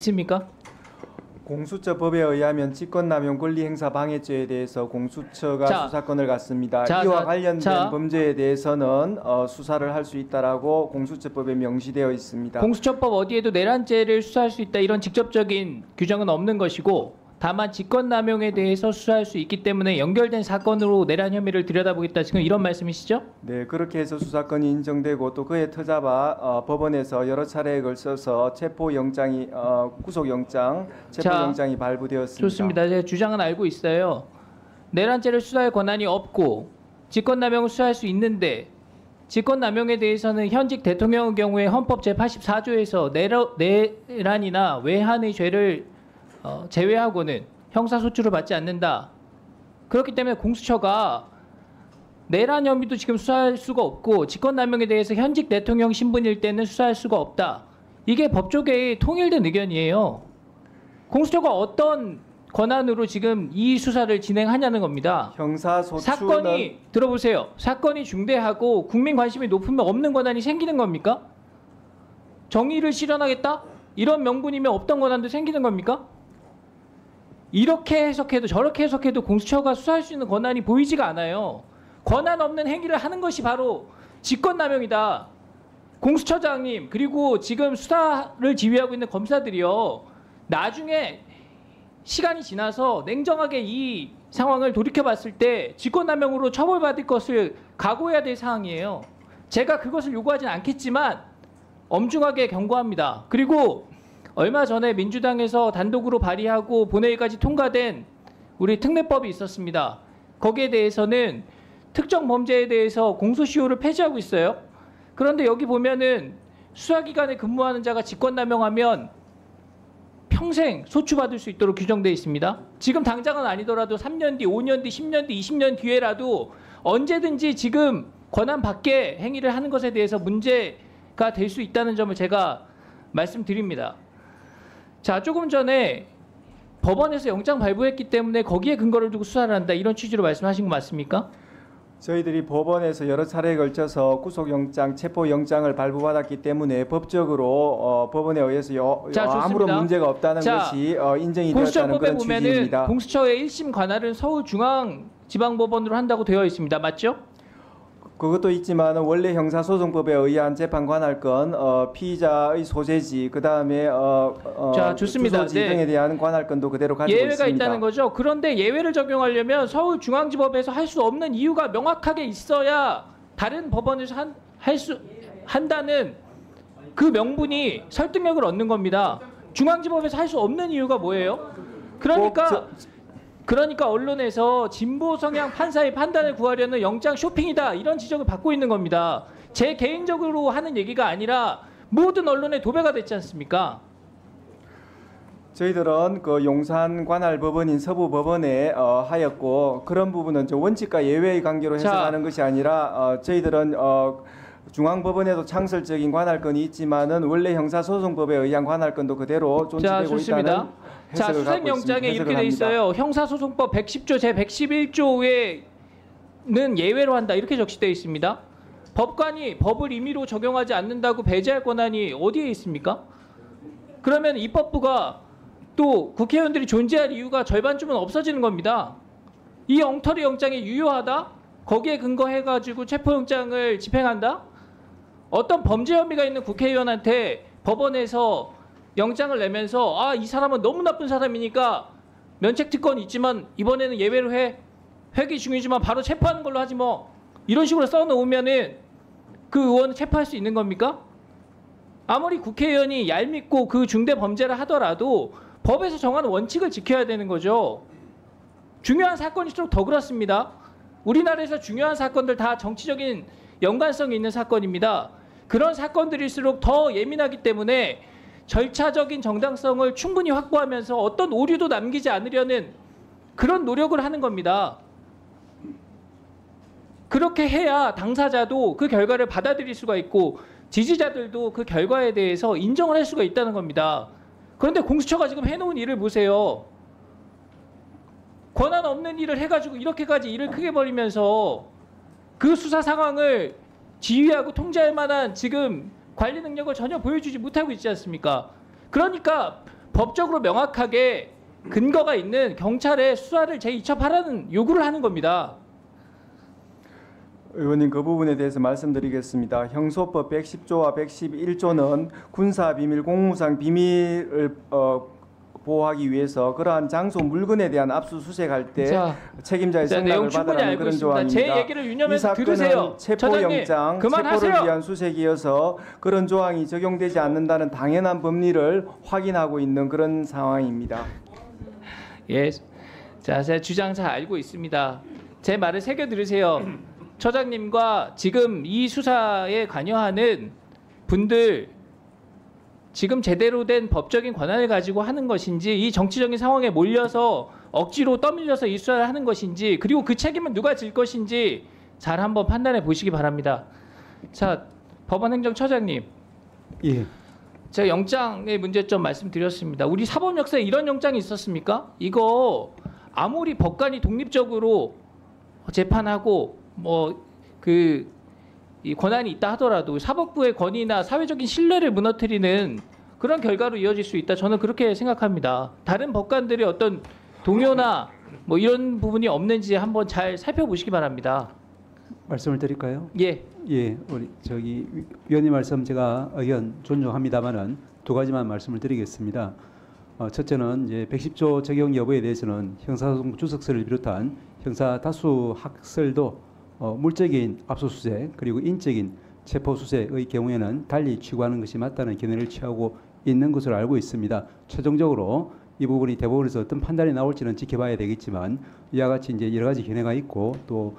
있습니까? 공수처법에 의하면 직권남용 권리행사 방해죄에 대해서 공수처가 수사권을 갖습니다. 자, 이와 관련된 범죄에 대해서는 수사를 할 수 있다라고 공수처법에 명시되어 있습니다. 공수처법 어디에도 내란죄를 수사할 수 있다 이런 직접적인 규정은 없는 것이고, 다만 직권남용에 대해서 수사할 수 있기 때문에 연결된 사건으로 내란 혐의를 들여다보겠다, 지금 이런 말씀이시죠? 네, 그렇게 해서 수사권이 인정되고 또 그에 터잡아 법원에서 여러 차례에 걸쳐서 체포영장이 구속영장, 체포영장이 발부되었습니다. 좋습니다. 제 주장은 알고 있어요. 내란죄를 수사할 권한이 없고 직권남용을 수사할 수 있는데, 직권남용에 대해서는 현직 대통령의 경우에 헌법 제84조에서 내란이나 외환의 죄를 제외하고는 형사소추를 받지 않는다. 그렇기 때문에 공수처가 내란 혐의도 지금 수사할 수가 없고 직권남용에 대해서 현직 대통령 신분일 때는 수사할 수가 없다. 이게 법조계의 통일된 의견이에요. 공수처가 어떤 권한으로 지금 이 수사를 진행하냐는 겁니다. 형사소추는 사건이 들어보세요. 사건이 중대하고 국민 관심이 높으면 없는 권한이 생기는 겁니까? 정의를 실현하겠다? 이런 명분이면 없던 권한도 생기는 겁니까? 이렇게 해석해도 저렇게 해석해도 공수처가 수사할 수 있는 권한이 보이지가 않아요. 권한 없는 행위를 하는 것이 바로 직권남용이다. 공수처장님, 그리고 지금 수사를 지휘하고 있는 검사들이요, 나중에 시간이 지나서 냉정하게 이 상황을 돌이켜봤을 때 직권남용으로 처벌받을 것을 각오해야 될 상황이에요. 제가 그것을 요구하진 않겠지만 엄중하게 경고합니다. 그리고 얼마 전에 민주당에서 단독으로 발의하고 본회의까지 통과된 우리 특례법이 있었습니다. 거기에 대해서는 특정 범죄에 대해서 공소시효를 폐지하고 있어요. 그런데 여기 보면은 수사기관에 근무하는 자가 직권남용하면 평생 소추받을 수 있도록 규정되어 있습니다. 지금 당장은 아니더라도 3년 뒤, 5년 뒤, 10년 뒤, 20년 뒤에라도 언제든지 지금 권한 밖의 행위를 하는 것에 대해서 문제가 될 수 있다는 점을 제가 말씀드립니다. 자, 조금 전에 법원에서 영장 발부했기 때문에 거기에 근거를 두고 수사를 한다, 이런 취지로 말씀하신 거 맞습니까? 저희들이 법원에서 여러 차례에 걸쳐서 구속영장, 체포영장을 발부받았기 때문에 법적으로 법원에 의해서 아무런 문제가 없다는 것이 인정이 되었다는 그런 취지입니다. 공수처의 1심 관할은 서울중앙지방법원으로 한다고 되어 있습니다. 맞죠? 그것도 있지만 원래 형사소송법에 의한 재판 관할권, 피의자의 소재지, 그 다음에 좋습니다. 주소지 등에 대한 관할권도 그대로 가지고 예외가 있습니다. 있다는 거죠. 그런데 예외를 적용하려면 서울중앙지법에서 할 수 없는 이유가 명확하게 있어야 다른 법원에서 한다는 그 명분이 설득력을 얻는 겁니다. 중앙지법에서 할 수 없는 이유가 뭐예요? 그러니까 언론에서 진보 성향 판사의 판단을 구하려는 영장 쇼핑이다, 이런 지적을 받고 있는 겁니다. 제 개인적으로 하는 얘기가 아니라 모든 언론의 도배가 됐지 않습니까? 저희들은 그 용산 관할 법원인 서부 법원에 하였고, 그런 부분은 원칙과 예외의 관계로 해석하는 것이 아니라 저희들은 중앙법원에도 창설적인 관할권이 있지만은 원래 형사소송법에 의한 관할권도 그대로 존재되고 있다는 해석을 갖고 수색영장에 이렇게 돼 있어요. 형사소송법 110조 제 111조에는 예외로 한다, 이렇게 적시되어 있습니다. 법관이 법을 임의로 적용하지 않는다고 배제할 권한이 어디에 있습니까? 그러면 입법부가 또 국회의원들이 존재할 이유가 절반쯤은 없어지는 겁니다. 이 엉터리 영장이 유효하다? 거기에 근거해가지고 체포영장을 집행한다? 어떤 범죄 혐의가 있는 국회의원한테 법원에서 영장을 내면서 이 사람은 너무 나쁜 사람이니까 면책특권이 있지만 이번에는 예외로 해, 회기 중이지만 바로 체포하는 걸로 하지 뭐, 이런 식으로 써놓으면은 그 의원은 체포할 수 있는 겁니까? 아무리 국회의원이 얄밉고 그 중대 범죄를 하더라도 법에서 정하는 원칙을 지켜야 되는 거죠. 중요한 사건일수록 더 그렇습니다. 우리나라에서 중요한 사건들 다 정치적인 연관성이 있는 사건입니다. 그런 사건들일수록 더 예민하기 때문에 절차적인 정당성을 충분히 확보하면서 어떤 오류도 남기지 않으려는 그런 노력을 하는 겁니다. 그렇게 해야 당사자도 그 결과를 받아들일 수가 있고 지지자들도 그 결과에 대해서 인정을 할 수가 있다는 겁니다. 그런데 공수처가 지금 해놓은 일을 보세요. 권한 없는 일을 해가지고 이렇게까지 일을 크게 벌이면서 그 수사 상황을 지휘하고 통제할 만한 지금 관리 능력을 전혀 보여주지 못하고 있지 않습니까? 그러니까 법적으로 명확하게 근거가 있는 경찰의 수사를 재이첩하라는 요구를 하는 겁니다. 의원님 그 부분에 대해서 말씀드리겠습니다. 형소법 110조와 111조는 군사비밀, 공무상 비밀을 보호하기 위해서 그러한 장소 물건에 대한 압수수색할 때 책임자의 내용 승낙을 충분히 받아라는 알고 그런 있습니다. 조항입니다. 제 얘기를 유념해서 이 사건은 들으세요. 체포영장, 그만하세요. 체포를 위한 수색이어서 그런 조항이 적용되지 않는다는 당연한 법리를 확인하고 있는 그런 상황입니다. 예, 자, 제 주장 잘 알고 있습니다. 제 말을 새겨 들으세요. 처장님과 지금 이 수사에 관여하는 분들 지금 제대로 된 법적인 권한을 가지고 하는 것인지 이 정치적인 상황에 몰려서 억지로 떠밀려서 이 수사를 하는 것인지 그리고 그 책임은 누가 질 것인지 잘 한번 판단해 보시기 바랍니다. 자, 법원행정처장님. 예. 제가 영장의 문제점 말씀드렸습니다. 우리 사법 역사에 이런 영장이 있었습니까? 이거 아무리 법관이 독립적으로 재판하고 이 권한이 있다 하더라도 사법부의 권위나 사회적인 신뢰를 무너뜨리는 그런 결과로 이어질 수 있다. 저는 그렇게 생각합니다. 다른 법관들의 어떤 동요나 이런 부분이 없는지 한번 잘 살펴보시기 바랍니다. 말씀을 드릴까요? 예. 예, 우리 위원님 말씀 제가 의견 존중합니다만은 두 가지만 말씀을 드리겠습니다. 첫째는 이제 110조 적용 여부에 대해서는 형사소송 주석서를 비롯한 형사 다수 학설도 물적인 압수수색 그리고 인적인 체포수색의 경우에는 달리 취구하는 것이 맞다는 견해를 취하고 있는 것으로 알고 있습니다. 최종적으로 이 부분이 대법원에서 어떤 판단이 나올지는 지켜봐야 되겠지만 이와 같이 이제 여러 가지 견해가 있고 또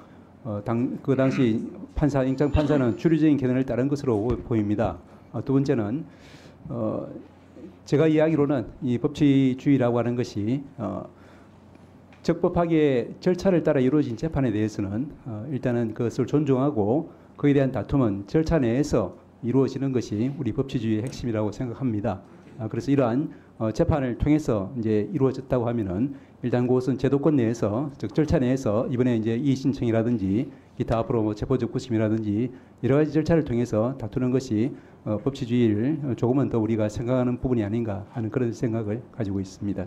그 당시 영장 판사는 주류적인 견해를 따른 것으로 보입니다. 두 번째는 제가 이야기로는 이 법치주의라고 하는 것이 적법하게 절차를 따라 이루어진 재판에 대해서는 일단은 그것을 존중하고 그에 대한 다툼은 절차 내에서 이루어지는 것이 우리 법치주의의 핵심이라고 생각합니다. 그래서 이러한 재판을 통해서 이제 이루어졌다고 하면은 일단 그것은 제도권 내에서 즉 절차 내에서 이번에 이제 이의 신청이라든지 기타 앞으로 체포적 구심이라든지 여러 가지 절차를 통해서 다투는 것이 법치주의를 조금은 더 우리가 생각하는 부분이 아닌가 하는 그런 생각을 가지고 있습니다.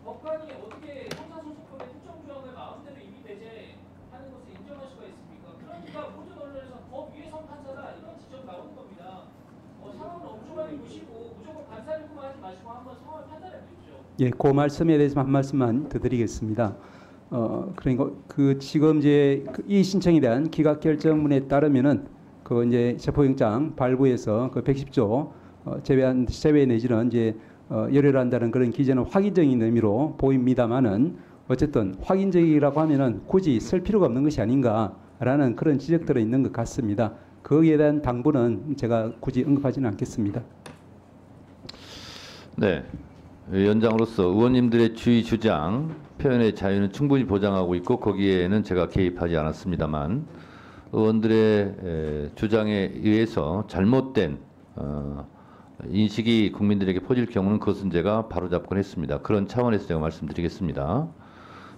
법관이 어떻게 형사소송법의 특정 조항을 마음대로 이미 배제하는 것을 인정할 수가 있습니까? 그러니까 모든 언론에서 법 위에선 판사다 이런 지적 나오는 겁니다. 상황을 엄중하게 보시고 무조건 반사력만 하지 마시고 한번 상황을 판단해 보십시오. 예, 그 말씀에 대해서 한 말씀만 더 드리겠습니다. 그러니까 지금 이제 이 신청에 대한 기각 결정문에 따르면은 그 이제 체포영장 발부에서 그 110조 제외 내지는 이제 열혈한다는 그런 기재는 확인적인 의미로 보입니다만은 어쨌든 확인적이라고 하면은 굳이 쓸 필요가 없는 것이 아닌가라는 그런 지적들이 있는 것 같습니다. 거기에 대한 당부는 제가 굳이 언급하지는 않겠습니다. 네, 위원장으로서 의원님들의 주의 주장, 표현의 자유는 충분히 보장하고 있고 거기에는 제가 개입하지 않았습니다만 의원들의 주장에 의해서 잘못된 인식이 국민들에게 퍼질 경우는 그것은 제가 바로잡곤 했습니다. 그런 차원에서 제가 말씀드리겠습니다.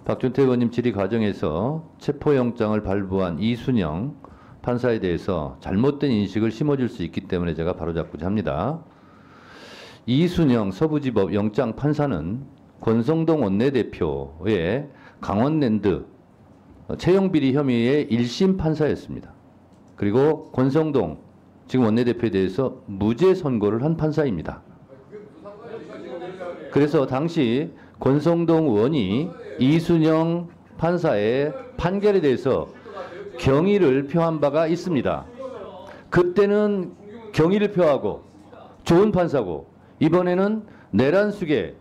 박준태 의원님 질의 과정에서 체포영장을 발부한 이순영 판사에 대해서 잘못된 인식을 심어줄 수 있기 때문에 제가 바로잡고자 합니다. 이순영 서부지법 영장 판사는 권성동 원내대표의 강원랜드 채용비리 혐의의 1심 판사였습니다. 그리고 권성동 지금 원내대표에 대해서 무죄 선고를 한 판사입니다. 그래서 당시 권성동 의원이 이순영 판사의 판결에 대해서 경의를 표한 바가 있습니다. 그때는 경의를 표하고 좋은 판사고 이번에는 내란숙의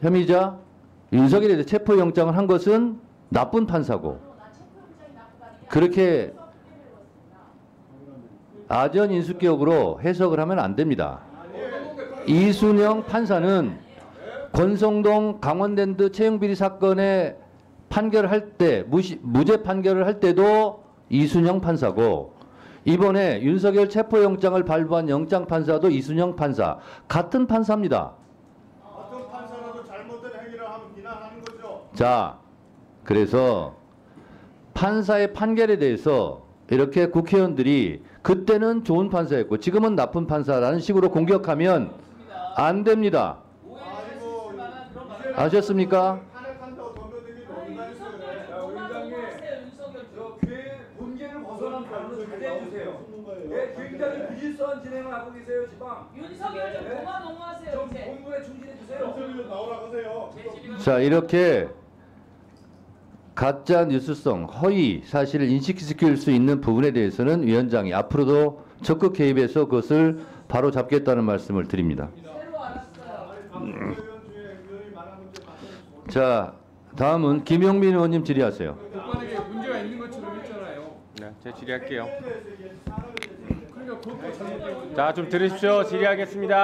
혐의자 윤석열에 대해서 체포영장을 한 것은 나쁜 판사고 그렇게 아전 인수격으로 해석을 하면 안 됩니다. 이순영 판사는 권성동 강원랜드 채용비리 사건의 판결을 할 때 무죄 판결을 할 때도 이순영 판사고 이번에 윤석열 체포영장을 발부한 영장 판사도 이순영 판사 같은 판사입니다. 같은 판사라도 잘못된 행위를 하면 비난하는 거죠. 자, 그래서 판사의 판결에 대해서 이렇게 국회의원들이 그때는 좋은 판사였고 지금은 나쁜 판사라는 식으로 공격하면 안 됩니다. 아셨습니까? 탄핵한다고 덤벼들기 너무 문제를 벗어난 발언을 자제해 주세요. 굉장히 비질서한 진행을 하고 계세요, 지금. 윤석열 좀 그만 너무하세요 좀 이제. 공부에 충실해 주세요. 윤석열 나오라고 하세요. 자, 이렇게 가짜 뉴스성, 허위 사실을 인식시킬 수 있는 부분에 대해서는 위원장이 앞으로도 적극 개입해서 그것을 바로 잡겠다는 말씀을 드립니다. 새로 알았어요. 자, 다음은 김용민 의원님 질의하세요. 법관에게 문제가 있는 것처럼 했잖아요. 네, 제가 질의할게요. 그러니까 그것도 잘못된 거죠. 자, 좀 들으십시오. 질의하겠습니다.